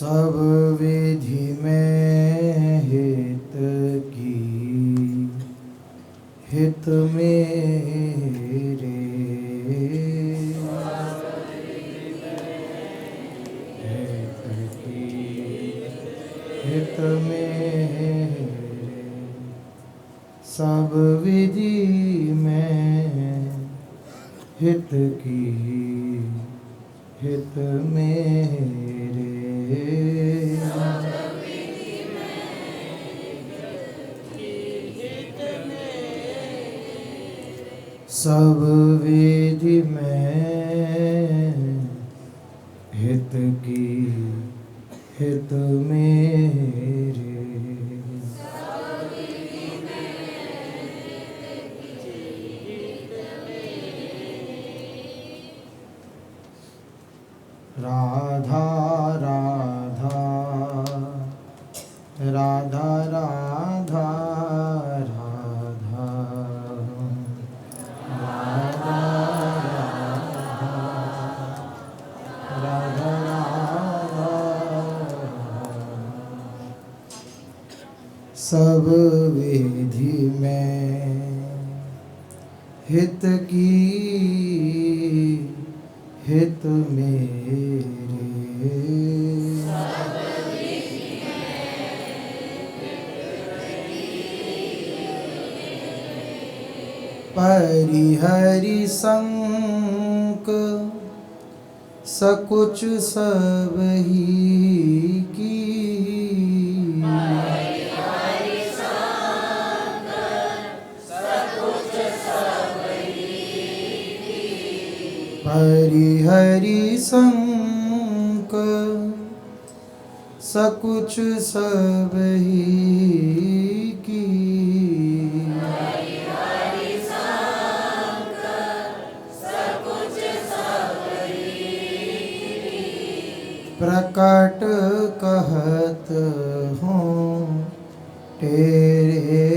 सब विधि में हित की हित मेरे, हित की हित मेरे, सब विधि में हित की हित मेरे, सब विधि में हित की हित मेरे, राधा राधा राधा राधा राधा राधा राधा राधा, सब विधि में हित की हित मेरे, परिहरि संक सकुच सब ही की, परिहरि संक सकुच सब ही की, प्रकट कहत हूँ तेरे,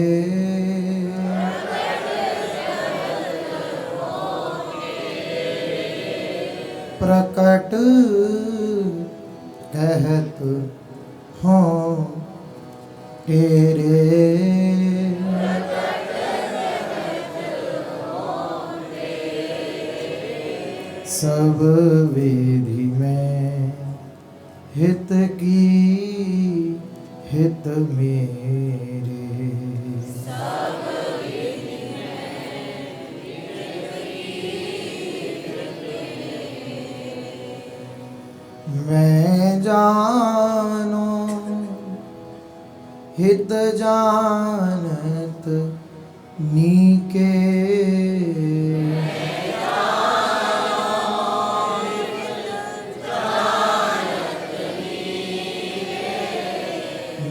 प्रकट कहत हूँ तेरे, सब विधि में हित की हित मेरे, मैं जानो हित जानत नीके,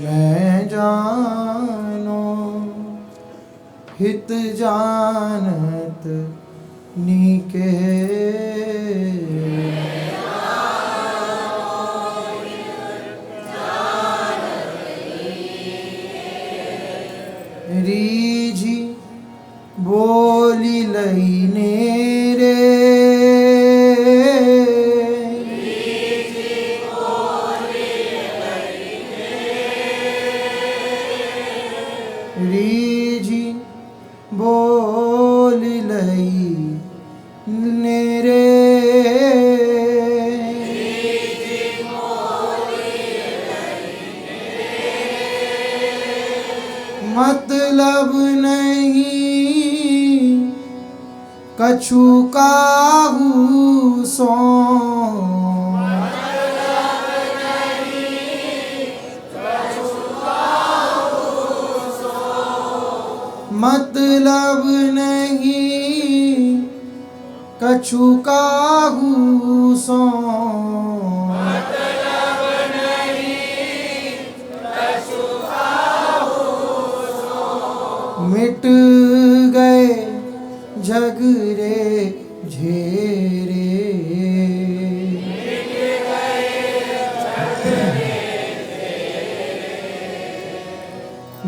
मैं जानो हित जानत नीके, रीझी बोली लईने रे, रीझी बोली लईने रे, मतलब नहीं कछु काहू सो, मतलब नहीं कछु काहू सो, मिट गए झगड़े झेरे,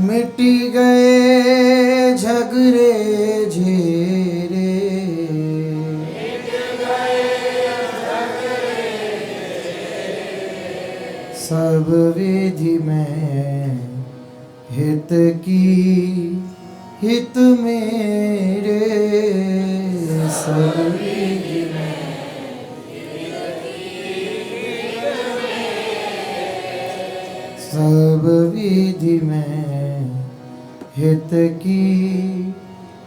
मिट गए झगड़े झेरे, सब विधि में हित की हित मेरे, सब विधि में सब विधि में हित की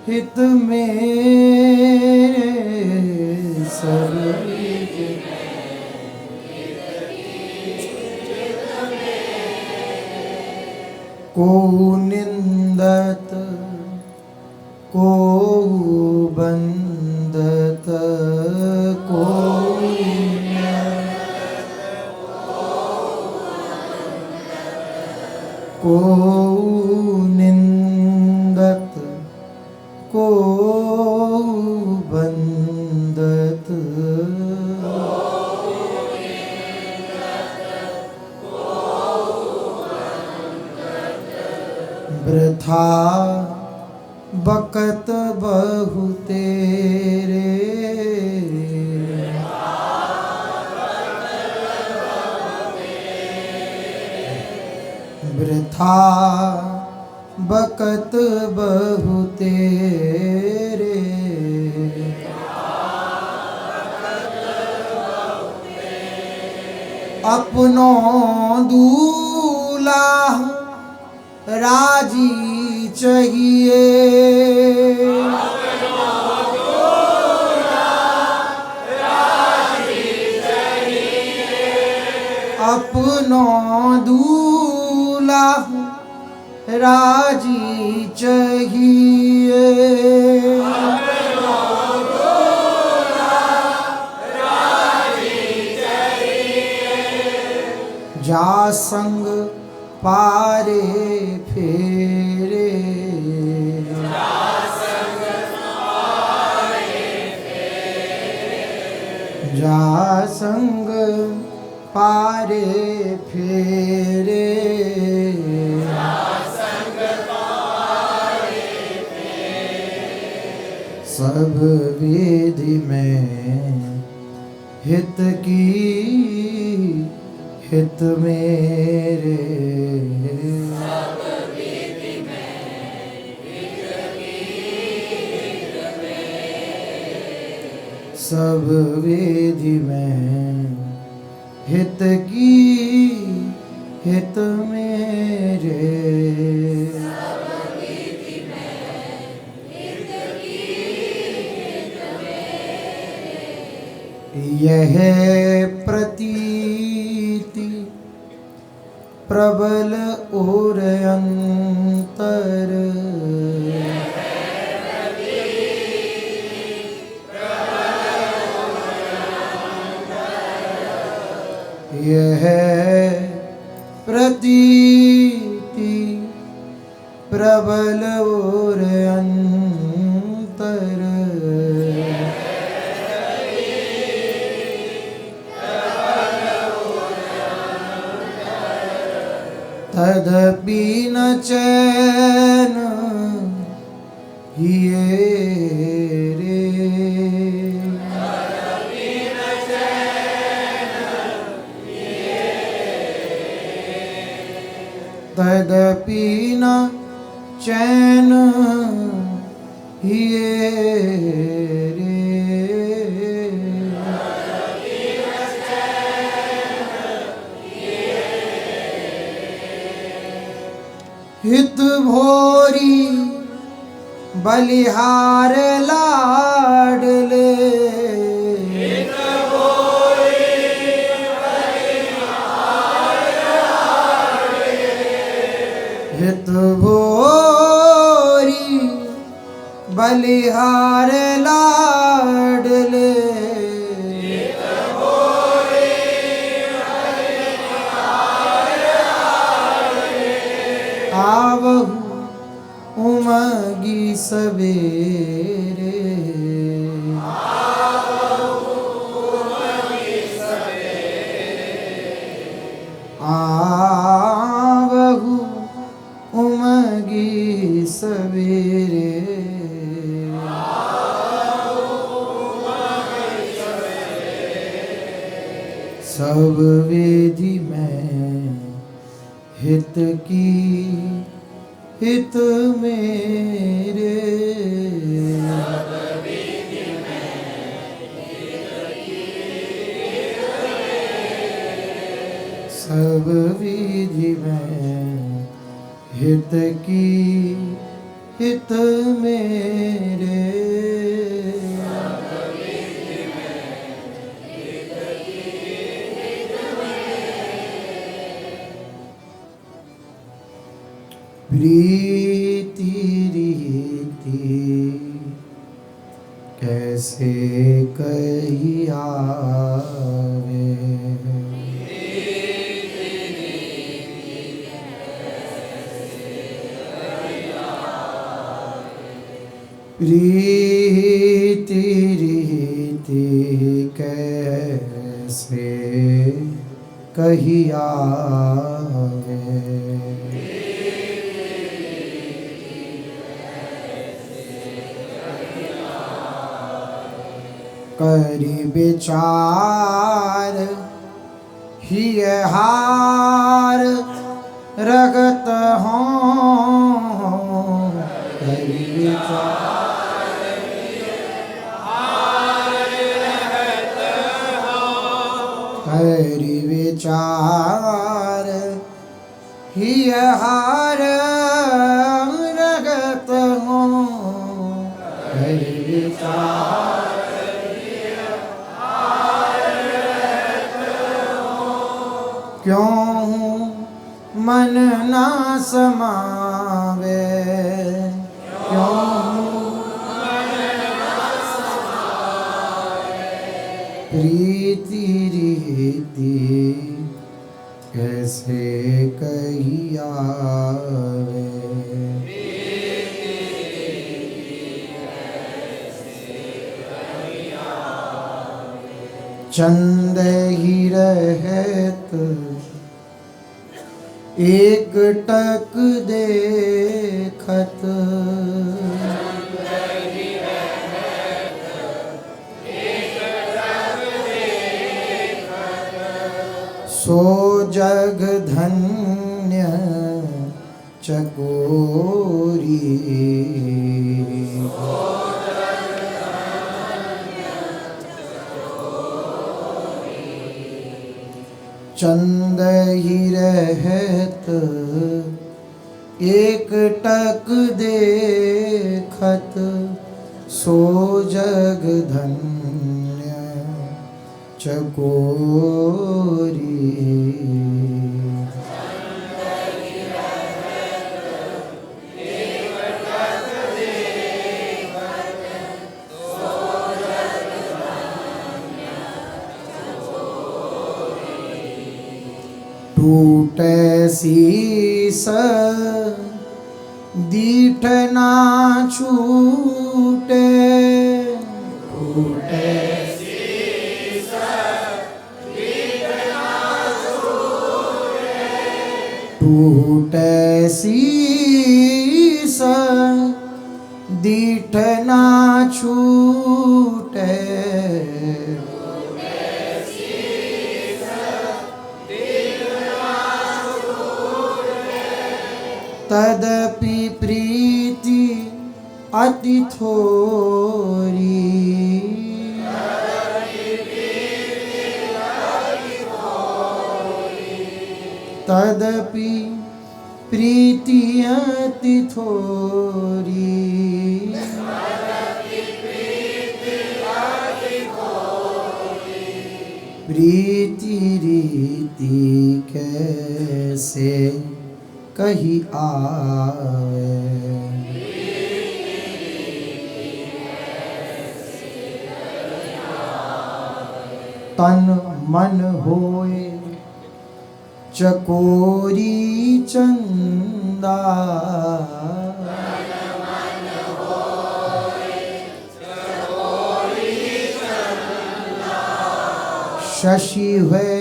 हित मेरे, सब विधि को निंदत को बंदत को निंदत को बंदत वृथा बकत बहु तेरे, वृथा बकत बहु तेरे, अपनो दूल्हा राजी चाहिए, अपनो दूल्हा राजी चाहिए, जा संग पारे फेरे, जा संग पारे फेरे, सब विधि में हित की हित मेरे, सब विधि में हित की हित मेरे, सब विधि में हित की हित मेरे, सब विधि में हित की हित मेरे, यह प्रतीति प्रबल और अंतर, यह प्रतीति प्रबल और अंतर, तदपि न चैन हिये रे, तदपि न चैन हिये रे, हित भोरी बलिहार लाडले, हित भोरी बलिहार लाडले, हित भोरी बलिहार लाडले, आवहु उमगी सवेरे, आवहु उमगी सवेरे, सब विधि में हित की हित मेरे। सब विधि में हित की हित मेरे। प्रीति रीति कैसे कही आवे। प्रीति रीति कैसे कही आवे। करि विचार हिय हार रगत हों। करि विचार करि विचार हिय हार रगत हों। करि विचार क्यों मन ना समावे। क्यों मन ना समावे। प्रीति रीति कैसे कही आवे। चंद ही रहत एक टक देखत। सो जग धन्य चकोरी। चंद ही रहत एक टक देखत। सो जग धन्य चकोरी। टूटे शीस दीठ ना छूटे। टूटे शीस दीठ ना छूटे। टूटे शीस दीठ ना छूटे। तदपि प्रीति अति थोरी। तदपि प्रीति अति थोरी। प्रीति रीति कैसे कही आवे। तन मन होए चकोरी चंदा। शशि है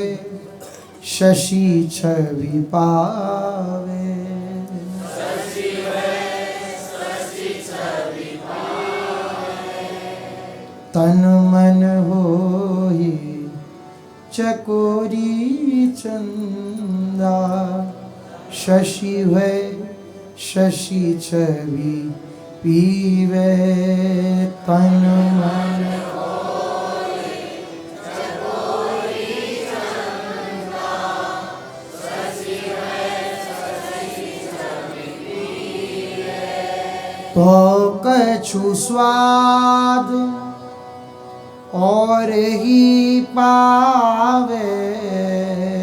शशि छवि पावे। तन मन होई चकोरी चंदा। शशि है शशि छवि पीवे तन मन तो कछु स्वाद और ही पावे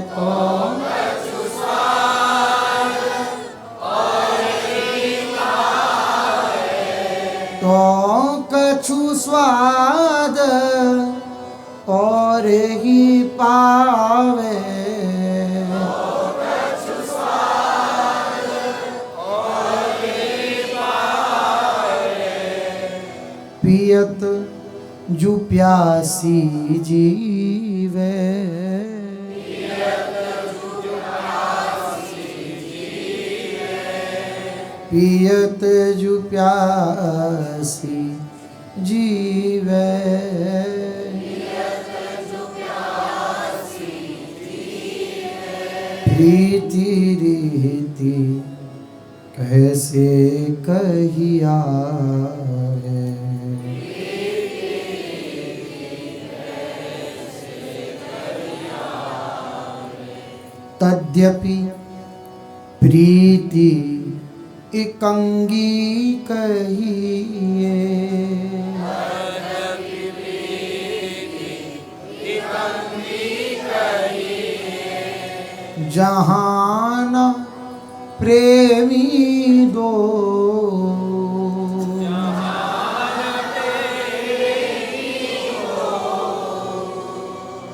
तो कछु स्वाद और ही पावे तो कछु स्वाद और ही पावे पियत जु प्यासी जीवे पियत जु प्यासी जीवे प्रीति रीति कैसे कहिया तद्यपि प्रीति इकंगी कहिए जहान प्रेमी दो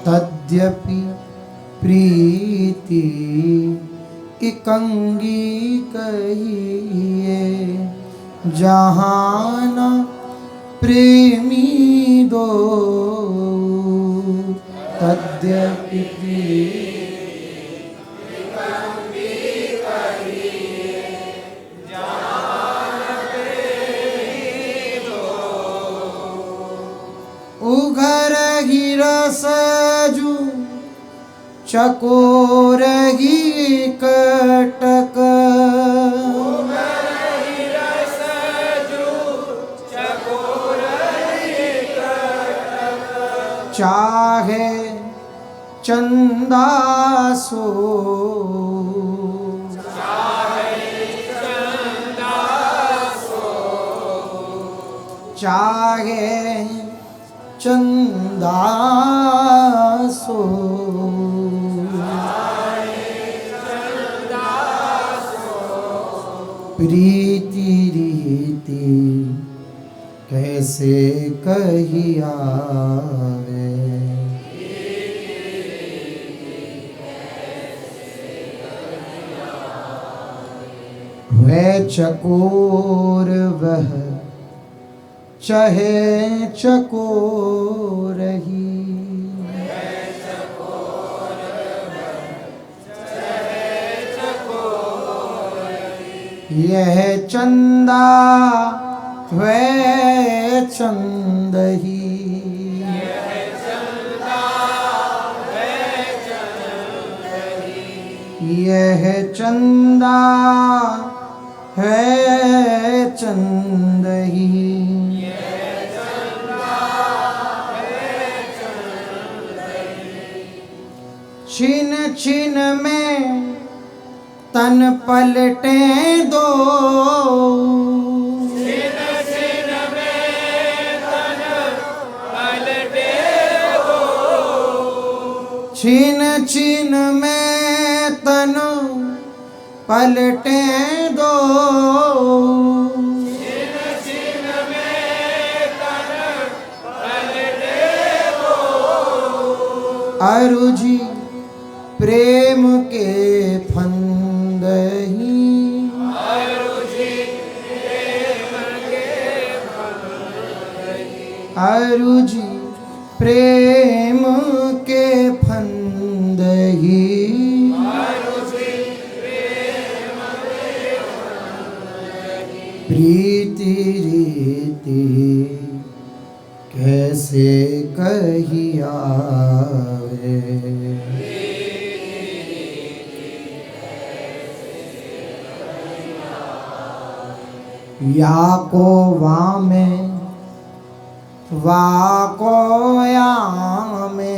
तद्यपि प्रीति इकंगी कहिए जहान प्रेमी दो तद्यपि उघर ही रसजू चकोर ही कटक चाहे चंदा सो चाहे चंदा सो प्रीति रीति कैसे कहिया वह चकोर वह चाहे चकोर ही यह चंदा वह चंद ही यह चंदा है चंद ही छिन छिन में तन पलटे दो छिन छिन में तन पलटे दो छिन छिन में तन पलटे दो छिन छिन में तन पलटे दो अरुझि प्रेम के फंद ही अरुझि प्रेम के फंद ही प्रीति रीति कैसे कहिया या को वामे वाको यामे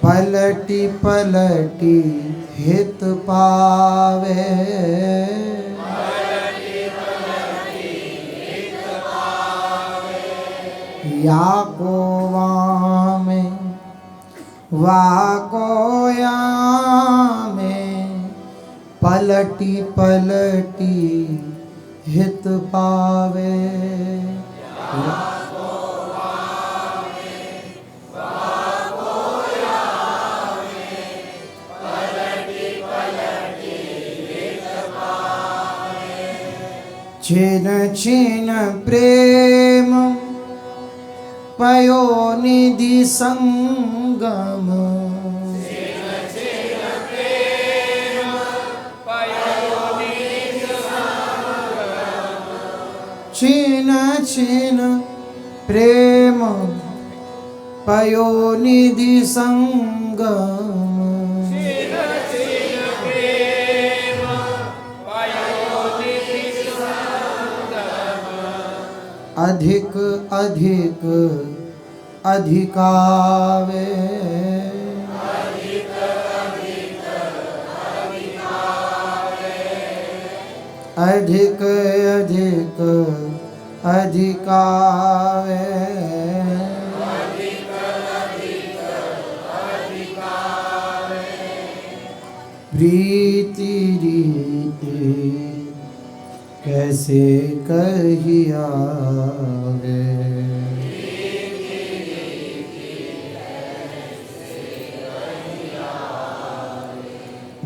पलटी पलटी हित पावे या को वामे वाको यामे पलटी पलटी हित पावे छिन छिन प्रेम पयो निधि संगम छिन छिन प्रेम पयो निधि संगम अधिक अधिक अधिकावे अधिक अधिक अधिकावे प्रीति रीति कैसे कहियावे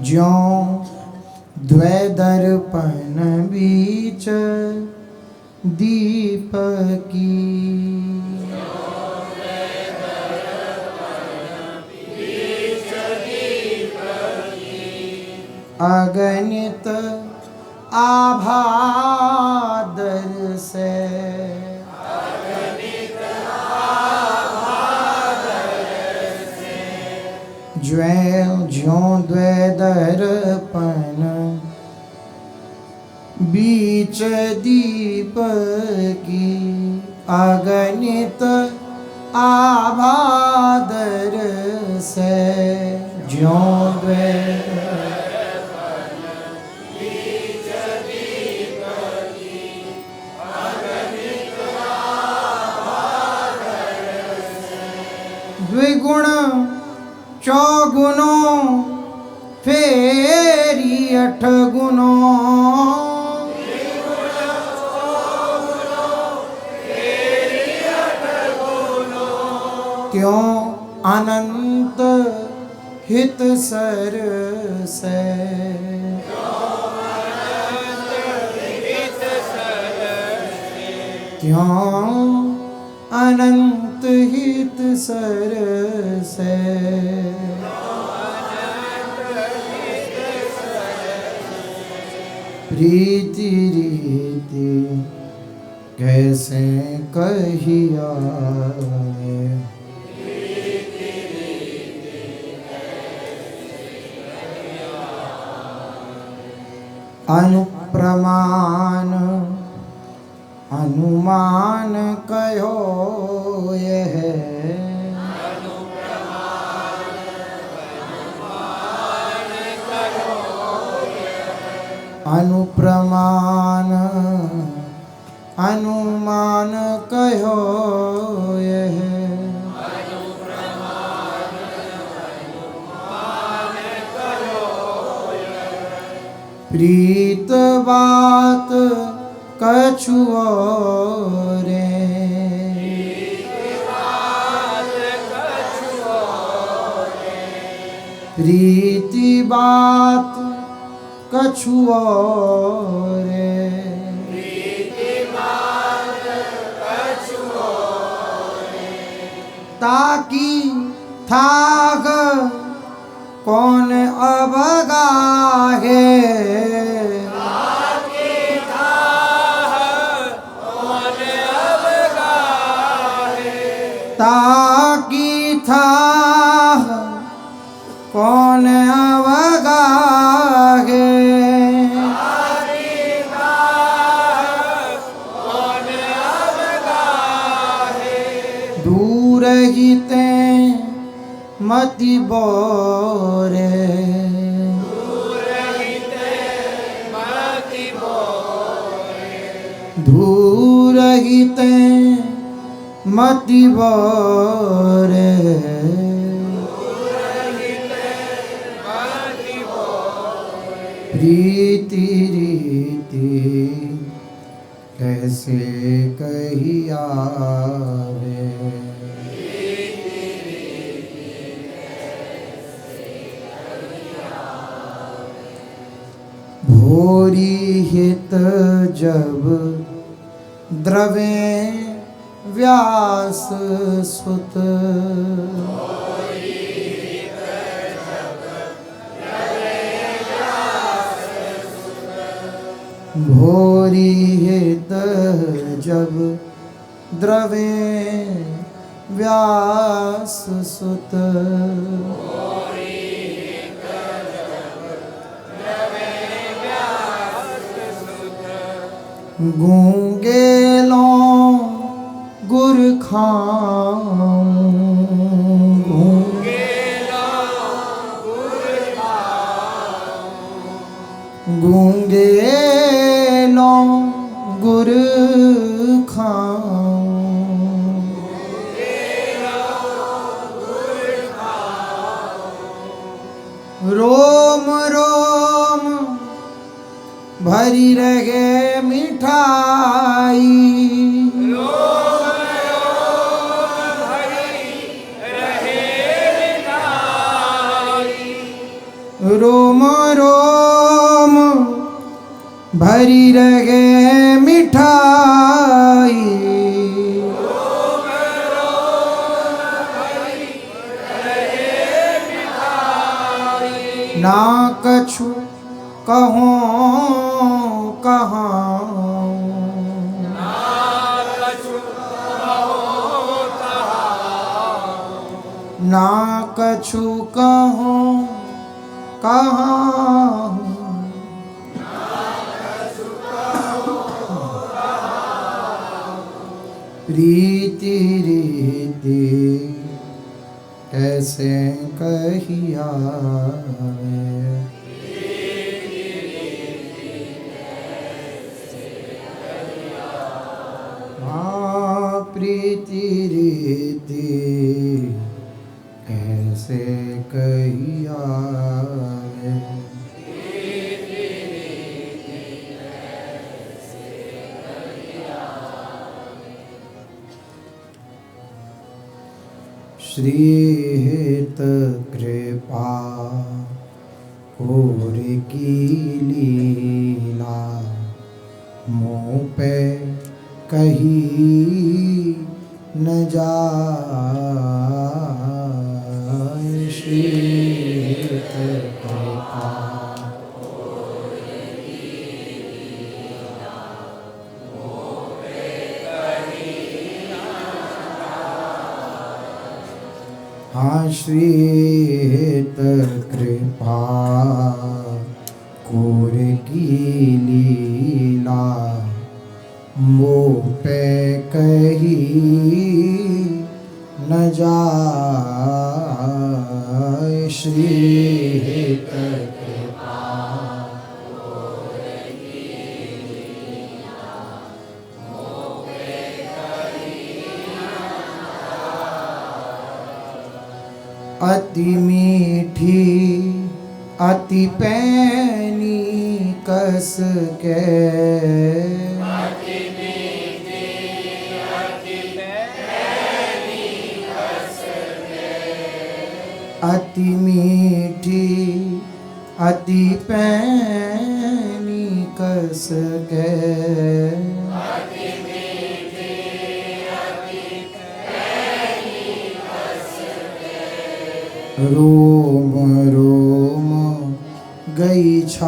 ज्यों द्वै दर्पण बीच दीपकी अगणित आभादर से ज्यों ज्यों द्वै दर्पण बीच दीपकी अगणित आभादर से ज्यों द्वै द्विगुण चौगुणों फेरी अठ गुणों त्यों अनंत हित सर से त्यों अनंत हित सर से प्रीति रीति कैसे कहियावे अनुप्रमाण अनुमान कहो यह अनुप्रमाण अनुमान कहो यह प्रीत बात कछु रे प्रीति बात कछु रे ताकि थाग कौन अबगाहे ताकि था कौन अवगाहे। दूर ही ते मति बोरे। दूर ही ते मति बोरे। प्रीति रीति कैसे कही आवे। भोरी हित जब द्रवे व्यास सुत। भोरी हित जब द्रवे व्यास सुत। गूंगे लो गुर खाऊं। गूंगे लो गुर खाऊं। रोम रोम भरी रहे मिठाई। रोम रोम भरी रहे मिठाई। ना कछु कहो कहाँ। ना कछु कहो कहाँ। प्रीति रीति कैसे कही आवे। हाँ प्रीति रीति कैसे कही आवे। श्री हित कृपा और की लीला। मुँह पे कही न जाए। श्री हित कृपा हाँ श्री हित कृपा कोर की लीला। मुँह पे कही न जाए। श्री हित कृपा अति मीठी अति पैनी कस के। अति मीठी अति पैनी कस के। रोम रोम गई छाए।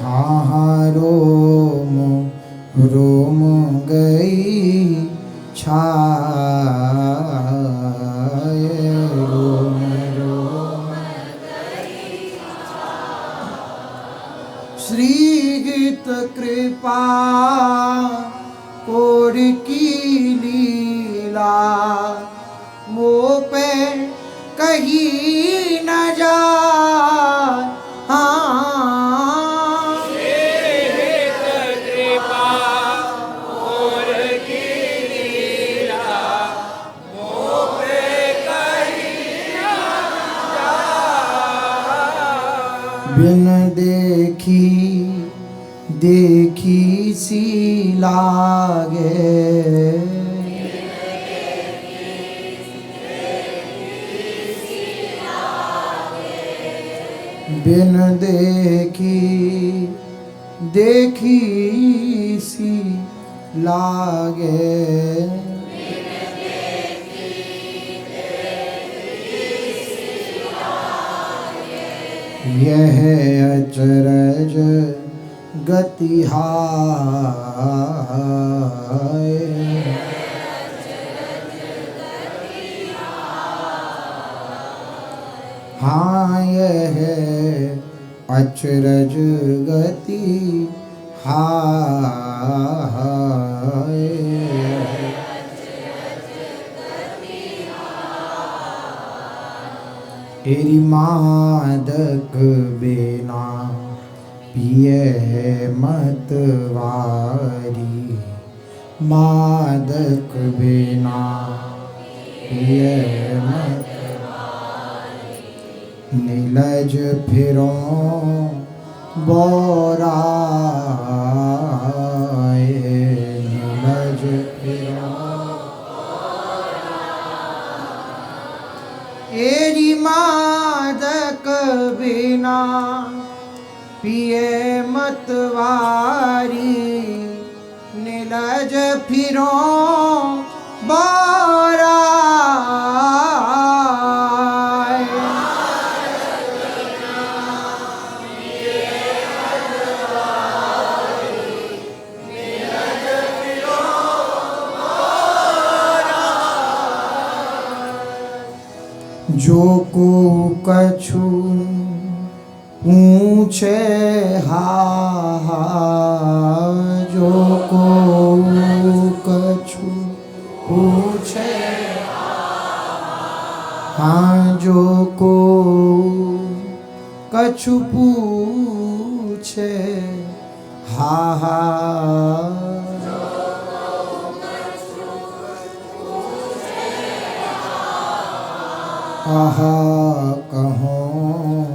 हाँ हाँ रोम रोम गई छाय, रोम रोम श्री गीत कृपा कोर की लीला, मोह पे कहीं न जाए। हाँ कृपा और की लीला, मोह पे कहीं न जाए। बिन देखी देखी सी लागे, बिन देखी देखी सी लागे, यह अचरज गति हाय, हाँ यह अचरज गति हाय। तेरी मादक बिना पिए मतवारी, मादक बिना पिए मतवारी, नीलज फिरो बोराए, नीलज फिरो तेरी मादक बिना पिए मतवारी, नीलज फिरो बोराए। जो को कछु पूछे हा, जो को कछु पूछे हाँ, जो को कछु पूछे हा हा, कहा कहों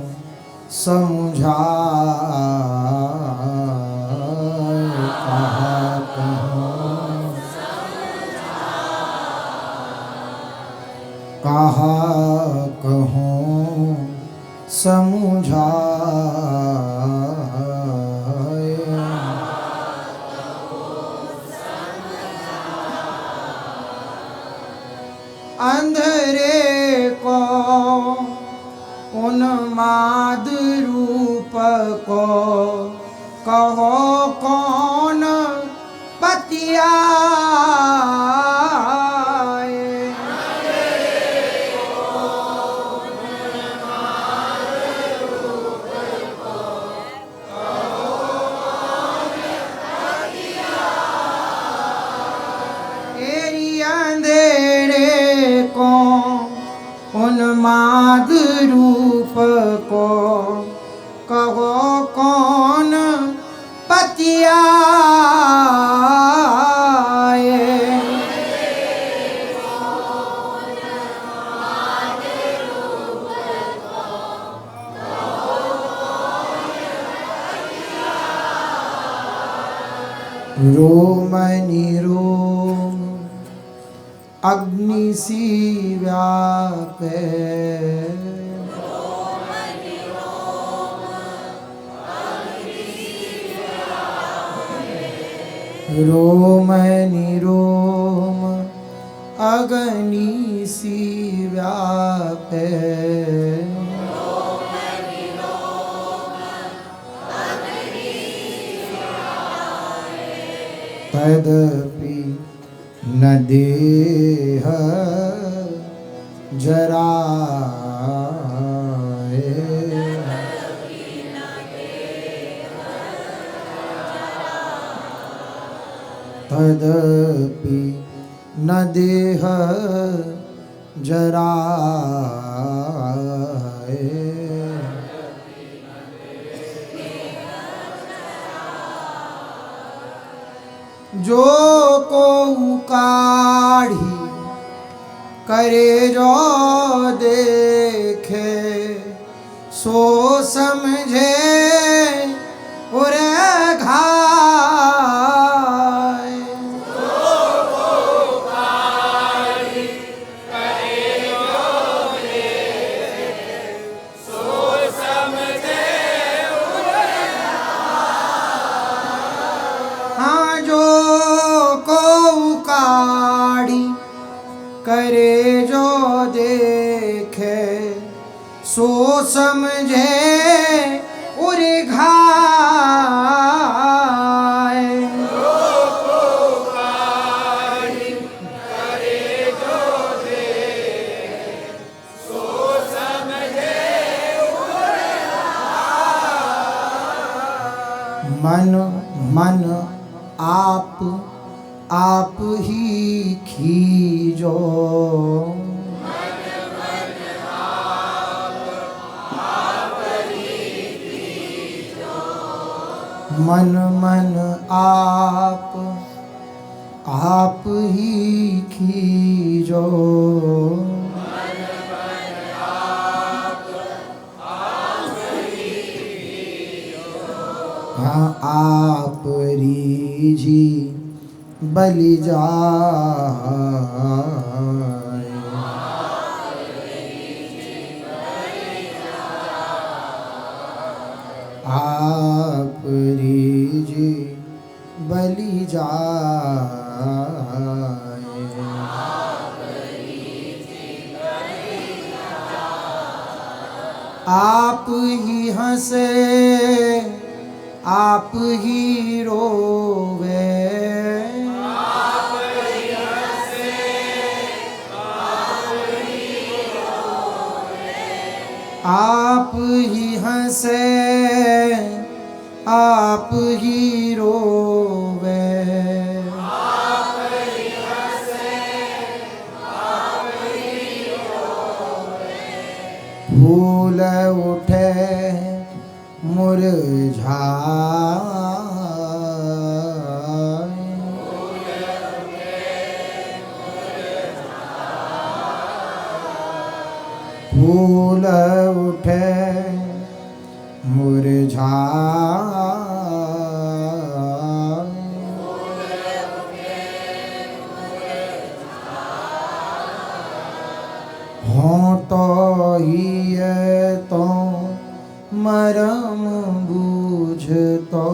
समझाए, कहा कहों कहा कहों समझाए। अंधेरे को उन्माद रूप को कहो कौन बतियाए, तेरी अंधेरे को उन्माद रूप को कहो कौन बतियाए। रोमनि रोम अग्नि सी व्यापे, रोमनि रोम अग्नि सी व्यापे, तदपि न देह जराए। तदपि न देह जराए। जो को काढ़ी करे जो देखे सो समझे और घाय। हाँ जो को काढ़ी करे जो देखे सो समझे और घाय। मन मन आप ही खींचो। मन मन आप ही खींचो। हाँ आप रीझी बलि जाए। आप रीझी बलि जाए। आप ही हंसे आप ही रोवे। आप ही हंसे आप ही रोवे। फूल उठे मुरझाए। फूल उठे मुरझाए। हों तो ही तो मरम बूझ तो।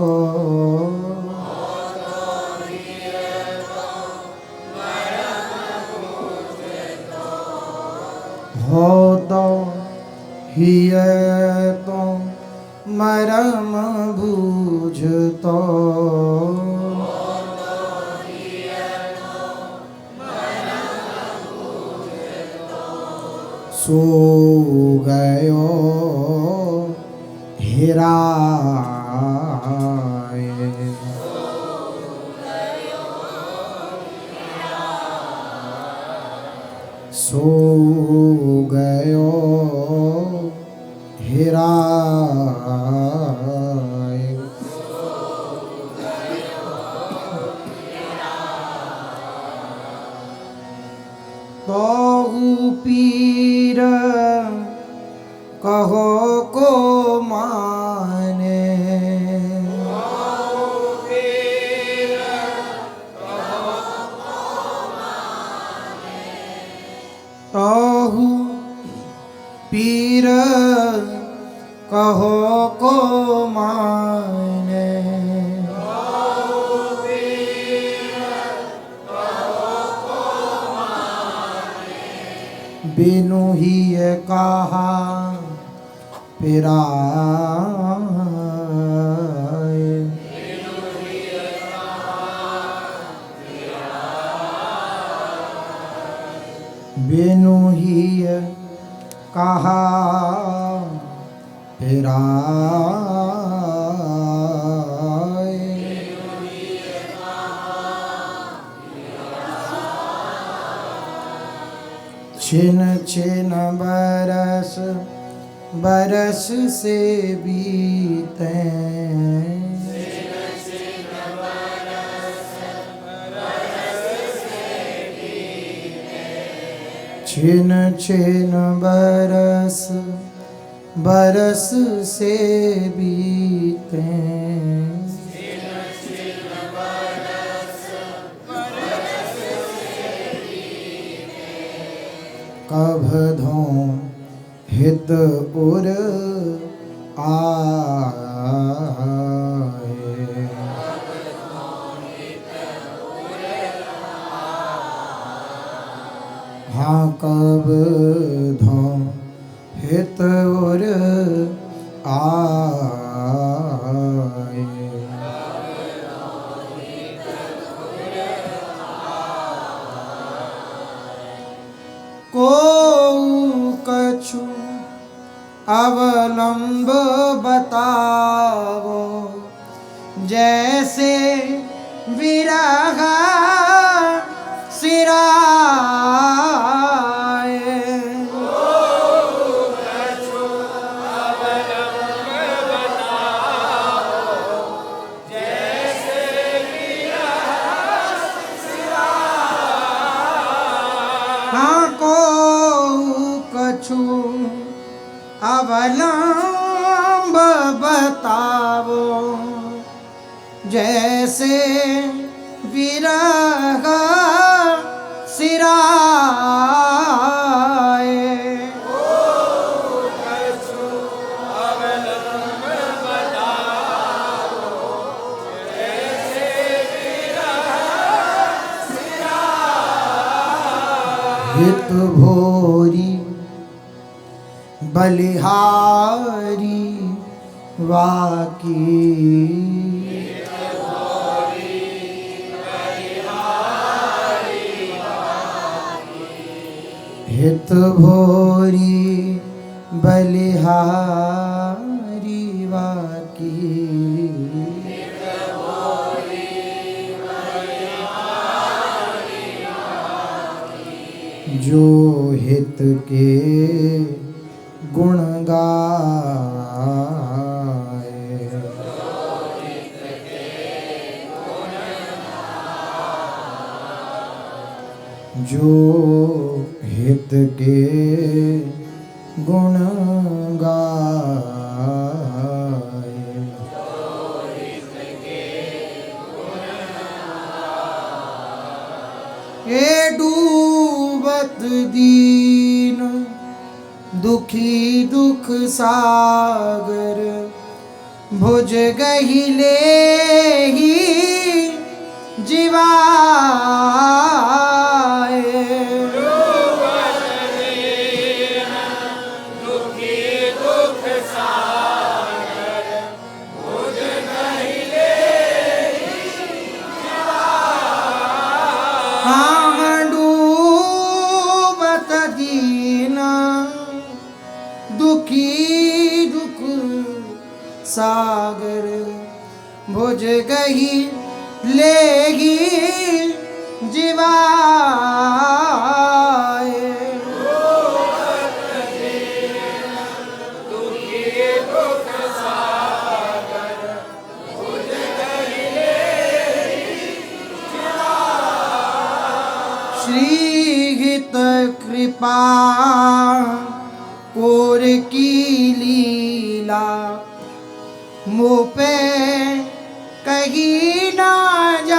हो तो हिय तो मरम बूझ तो। सो गयो हेराए। सो गयो हेराए। तोहु पीर कहो को माने। तोहु पीर कहो को माने। बिनु ही कहा पिराए। छिन छिन बरस बरस से बीते, छिन छिन बरस बरस से बीते, कब धों हित उर आए, हाँ कब धों हित उर आए, को कछु अवलंब बतावो, जैसे विरह सिराए, हाँ को कछु अवलंब बतावो, जैसे विरह सिराए, हित भोरी बलिहारी वाकी, हित भोरी बलिहारी वाकी, जो हित के गुण गाए, जो हित के गुण गाए, ए डूबत दीन दुखी दुख सागर, भुज गही ले ही जीवाए, हाँ डूबत दीन दुखी दुख सागर, भुज गही लेगी जीवाए, श्री हित कृपा कोर की लीला, मुँह पे कहीं ना जाए,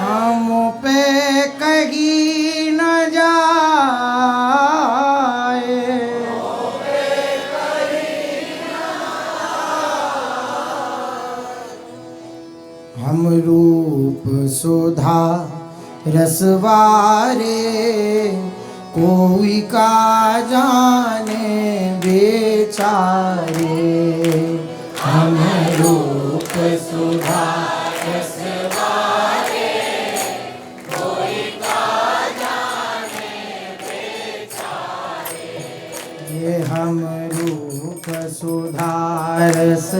हाँ मुँह पे कहीं न जाए, हम रूप सुधा रसवारे, कोई का जाने बेचारे, हम रूप सुधा रस ये हम रूप सुधा रस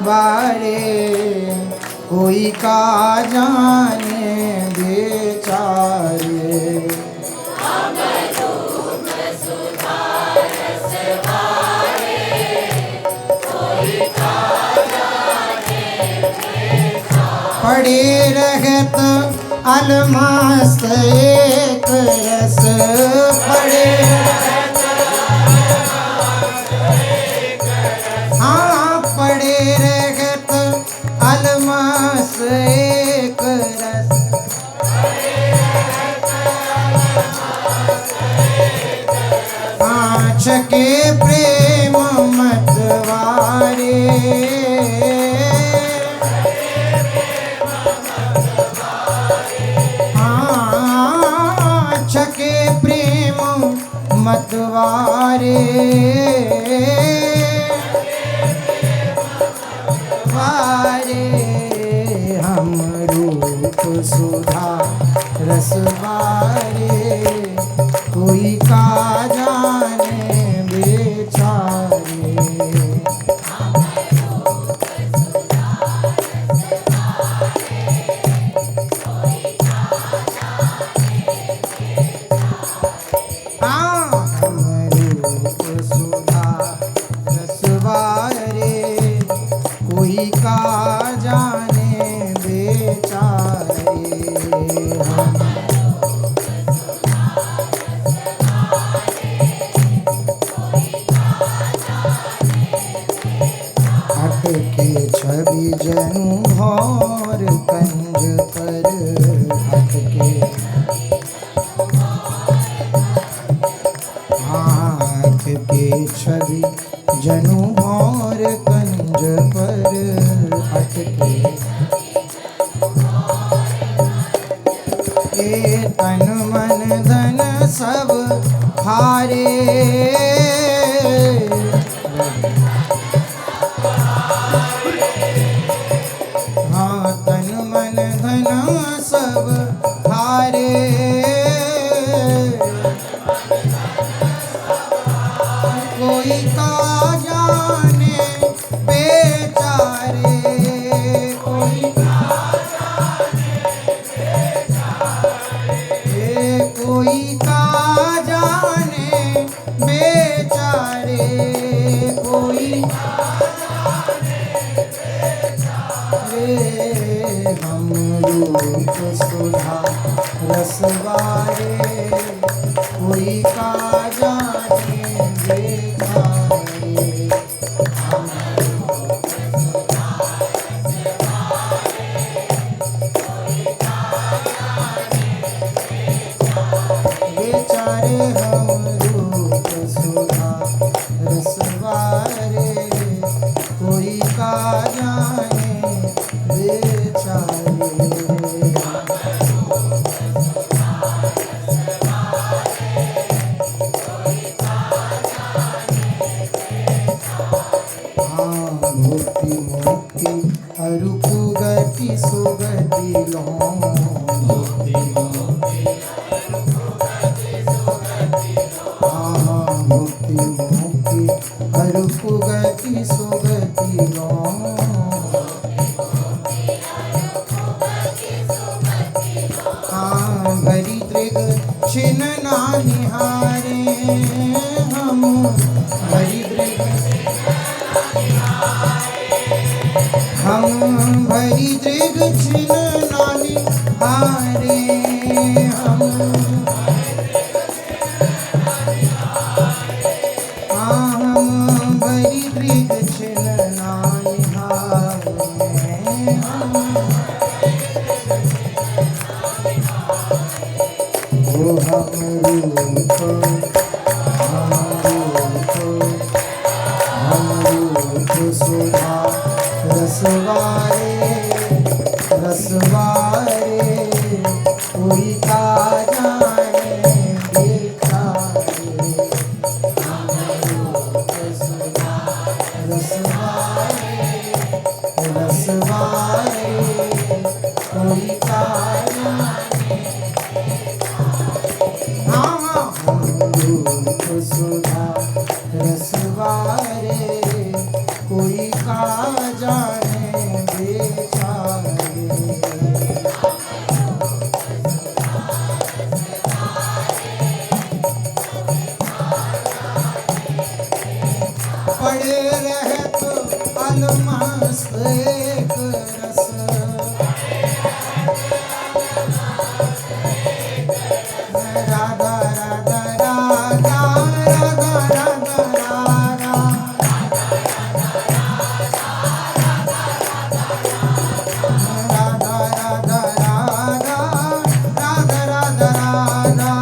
बारे कोई का जाने बेचारे पड़े रहत अलमस्त एक रस पड़े हाँ पड़े रहत अलमस्त एक रस आँच के प्रेम मतवारे छके प्रेम मतवारे वारे हम रूप सुधा रसवारे कोई का जाने बेचारे कोई का जाने बेचारे हट के छवि जनु भौर कंज पर हट के हाथ के छवि जनु भौर कंज पर अटके ए तन मन धन सब हारे हाँ तन मन धन सब हारे कोई का जाने बेचारे कोई का जाने कोई का जाने बेचारे कोई हम रूप सुधा रसवारे कोई का जाने बेचारे बेचारे हम रूप सुधा रसवारे कोई का जाने बेचारे भक्ति मुक्ति अरूप गति सुगति लो भक्ति मुक्ति अरूप गति सुगति लो भरी दृग छिन नानिहारे हम भरी दृग हम भरी दृग छिन नानी हारे हम भरी दृग छिन नानी हारे वो हम रूप सुधा रसवारे रसवारे कोई का जाने बेचारे हम रूप सुधा रसवारे बेचारे। पड़े रहत अलमस्त एक रस, राधा राधा राधा राधा राधा राधा, राधा राधा राधा राधा राधा राधा।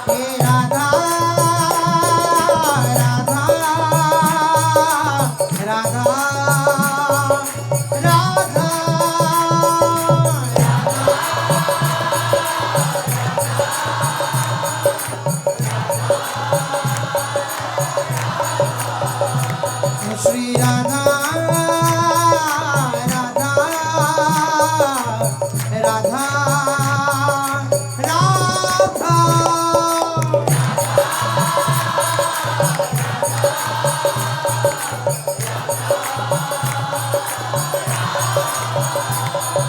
हे राधा राधा राधा राधा, श्री राधा राधा राधा राधा।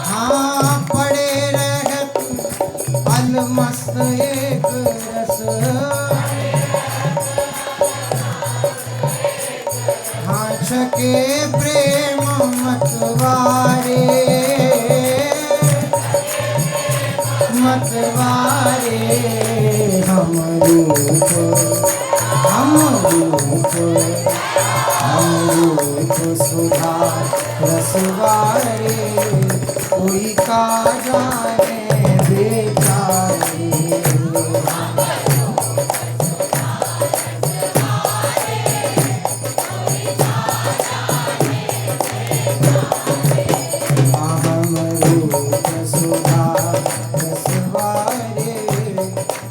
हाँ पड़े रहत अलमस्त एक रस, हाँ छके प्रेम मतवारे, मतवारे। हम रूप हम रूप हम रूप सुधा रसवारे, कोई का जाने बेचारे। हम रूप सुधा रसवारे,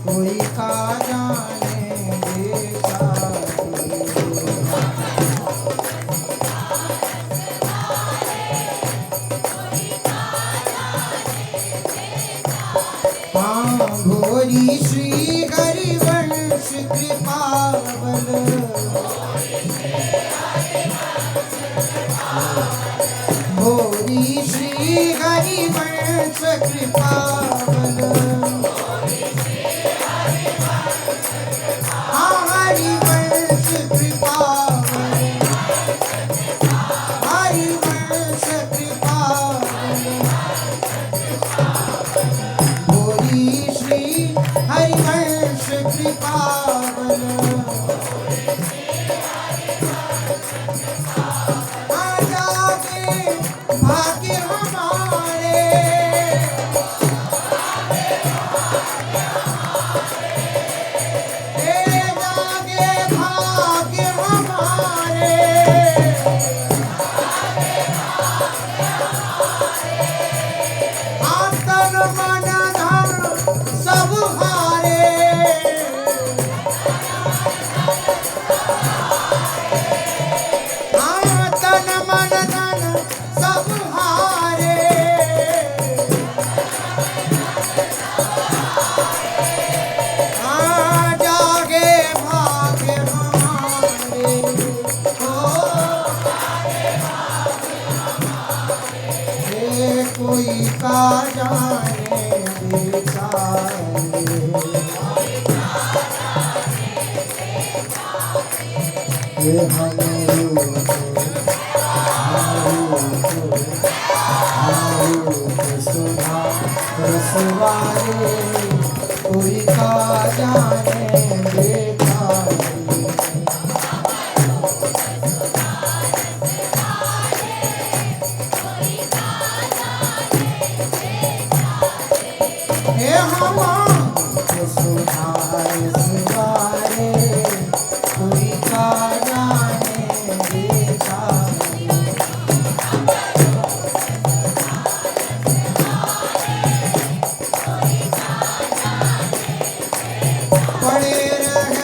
कोई का जाने बेचारे। हाँ भोरी श्री हरिवंश कृपावल, भोरी श्री हरिवंश कृपावल, हाँ हरिवंश कृपावल, हरिवंश कृपावल, भोरी श्री हरिवंश कृपावल। भाग्य हमारे, हे जागे भाग्य हमारे, तन मन धन सब हारे, तन मन धन सब हारे। जागे भाग्य हमारे, हो हे कोई का जाने बेचारे। हे हम रूप सुधा रसवारे, कोई का जाने बेचारे। हे हम सुधा रसवारे, कोई का जाने बेचारे। पड़े रह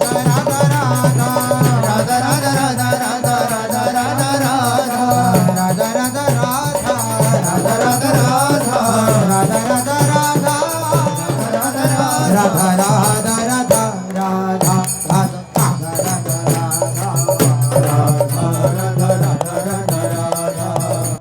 राधा